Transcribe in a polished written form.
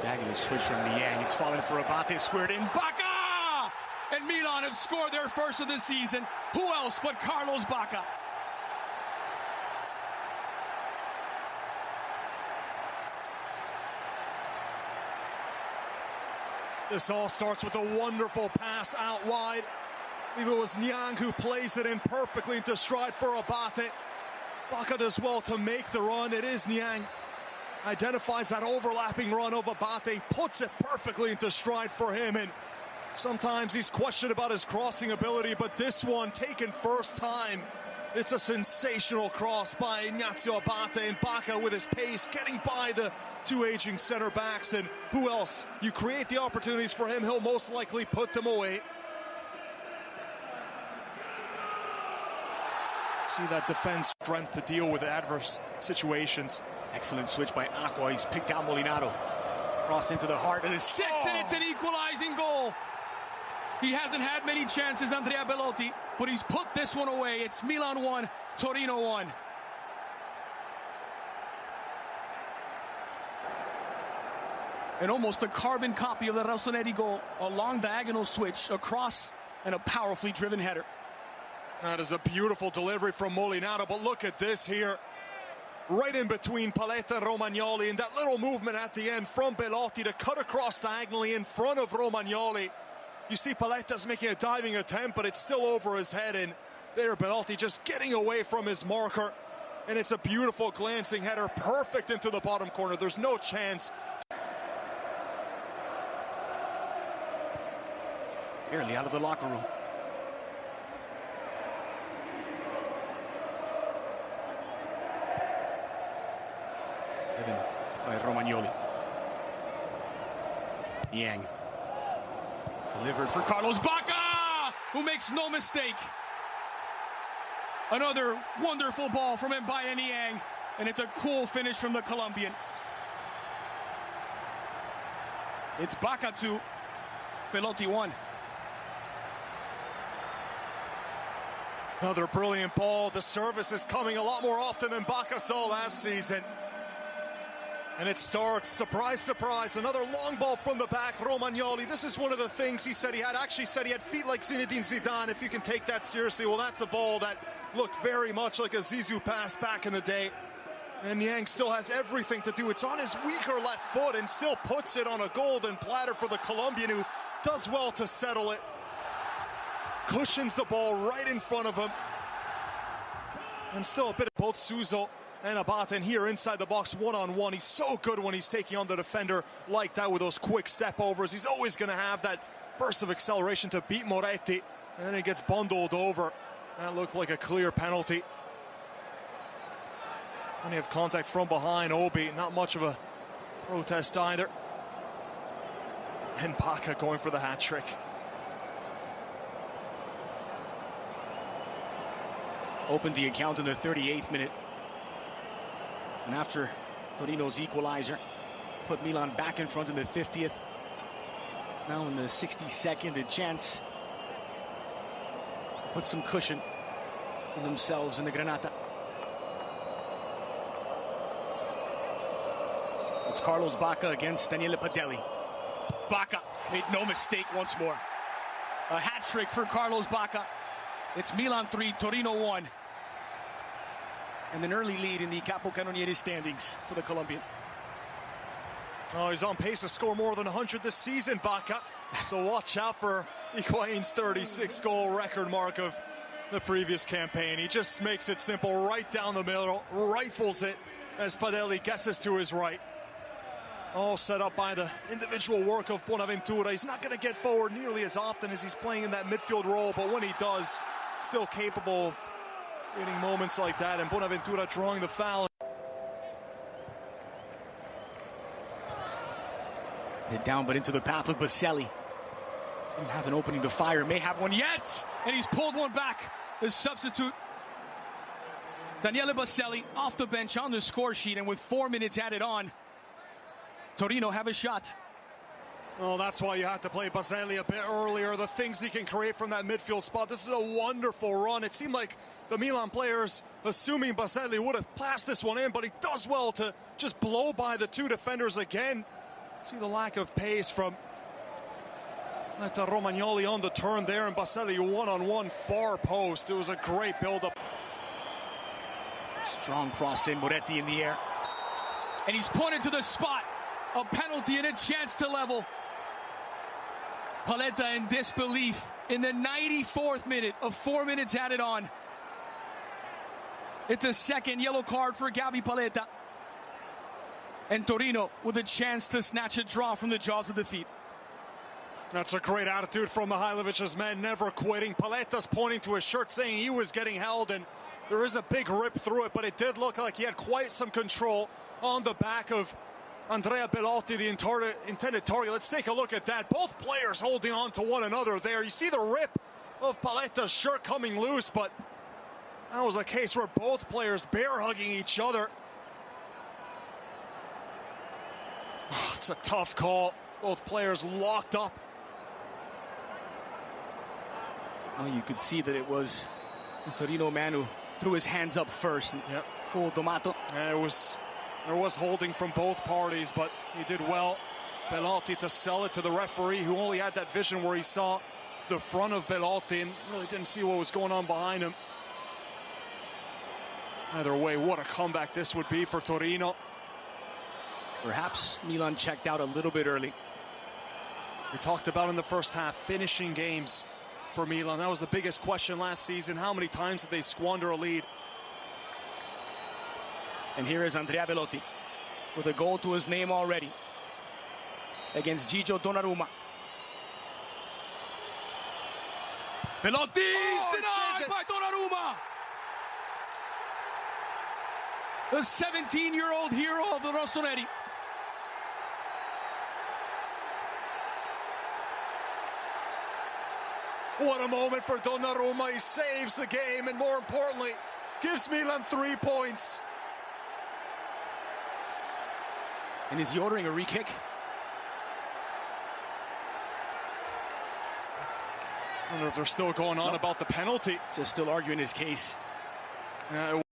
Diagonal switch from Liang. It's fallen for Abate, squared in. Bacca! And Milan have scored their first of the season. Who else but Carlos Bacca? This all starts with a wonderful pass out wide. I believe it was Niang who plays it in perfectly into stride for Abate. Bacca does well to make the run. It is Niang. Identifies that overlapping run of Abate, puts it perfectly into stride for him, and sometimes he's questioned about his crossing ability, but this one taken first time. It's a sensational cross by Ignazio Abate, and Bacca with his pace getting by the two aging center backs, and who else? You create the opportunities for him, he'll most likely put them away. See that defense strength to deal with adverse situations. Excellent switch by Aqua. He's picked out Molinaro. Cross into the heart of the six, and it's an equalizing goal. He hasn't had many chances, Andrea Belotti, but he's put this one away. It's Milan 1, Torino 1. And almost a carbon copy of the Rossoneri goal. A long diagonal switch across and a powerfully driven header. That is a beautiful delivery from Molinaro, but look at this here. Right in between Paletta and Romagnoli, and that little movement at the end from Belotti to cut across diagonally in front of Romagnoli. You see Paletta's making a diving attempt, but it's still over his head, and there Belotti just getting away from his marker. And it's a beautiful glancing header, perfect into the bottom corner. There's no chance. Nearly out of the locker room. Given by Romagnoli. Yang. Delivered for Carlos Bacca, who makes no mistake. Another wonderful ball from Mbaye Niang, and it's a cool finish from the Colombian. It's Bacca 2, Belotti 1. Another brilliant ball. The service is coming a lot more often than Bacca saw last season. And it starts, surprise, surprise, another long ball from the back, Romagnoli. This is one of the things he said he had. Actually said he had feet like Zinedine Zidane, if you can take that seriously. Well, that's a ball that looked very much like a Zizou pass back in the day. And Yang still has everything to do. It's on his weaker left foot and still puts it on a golden platter for the Colombian, who does well to settle it. Cushions the ball right in front of him. And still a bit of both Suso and Abate, and here inside the box one-on-one. He's so good when he's taking on the defender like that with those quick step overs. He's always going to have that burst of acceleration to beat Moretti, and then he gets bundled over. That looked like a clear penalty. And you have contact from behind Obi, not much of a protest either. And Bacca going for the hat trick. Opened the account in the 38th minute. And after Torino's equalizer, put Milan back in front in the 50th. Now in the 62nd, a chance to put some cushion for themselves in the Granata. It's Carlos Bacca against Daniele Padelli. Bacca made no mistake once more. A hat trick for Carlos Bacca. It's Milan 3, Torino 1. And an early lead in the Capocannoniere standings for the Colombian. Oh, he's on pace to score more than 100 this season, Bacca. So watch out for Higuain's 36-goal record mark of the previous campaign. He just makes it simple, right down the middle, rifles it as Padelli guesses to his right. All set up by the individual work of Bonaventura. He's not going to get forward nearly as often as he's playing in that midfield role, but when he does, still capable of creating moments like that, and Bonaventura drawing the foul. Hit down, but into the path of Baselli. Didn't have an opening to fire, may have one yet, and he's pulled one back. The substitute, Daniele Baselli, off the bench on the score sheet, and with 4 minutes added on, Torino have a shot. Oh, that's why you had to play Baselli a bit earlier. The things he can create from that midfield spot. This is a wonderful run. It seemed like the Milan players, assuming Baselli would have passed this one in, but he does well to just blow by the two defenders again. See the lack of pace from Romagnoli on the turn there, and Baselli one-on-one far post. It was a great build-up. Strong cross in, Moretti in the air. And he's pointed to the spot. A penalty and a chance to level. Paletta in disbelief in the 94th minute of 4 minutes added on. It's a second yellow card for Gabi Paletta. And Torino with a chance to snatch a draw from the jaws of defeat. That's a great attitude from Mihailovic's men, never quitting. Paletta's pointing to his shirt saying he was getting held, and there is a big rip through it, but it did look like he had quite some control on the back of Andrea Belotti, the intended target. Let's take a look at that. Both players holding on to one another there. You see the rip of Paletta's shirt coming loose, but that was a case where both players bear hugging each other. It's a tough call. Both players locked up. Well, you could see that it was the Torino man who threw his hands up first. Yep. Full Domato. And there was holding from both parties, but he did well, Belotti, to sell it to the referee, who only had that vision where he saw the front of Belotti and really didn't see what was going on behind him. Either way, what a comeback this would be for Torino. Perhaps Milan checked out a little bit early. We talked about in the first half, finishing games for Milan. That was the biggest question last season. How many times did they squander a lead? And here is Andrea Belotti with a goal to his name already against Gigio Donnarumma. Belotti denied by Donnarumma. The 17-year-old hero of the Rossoneri. What a moment for Donnarumma. He saves the game and, more importantly, gives Milan 3 points. And is he ordering a re-kick? I wonder if they're still going on about the penalty. Just still arguing his case.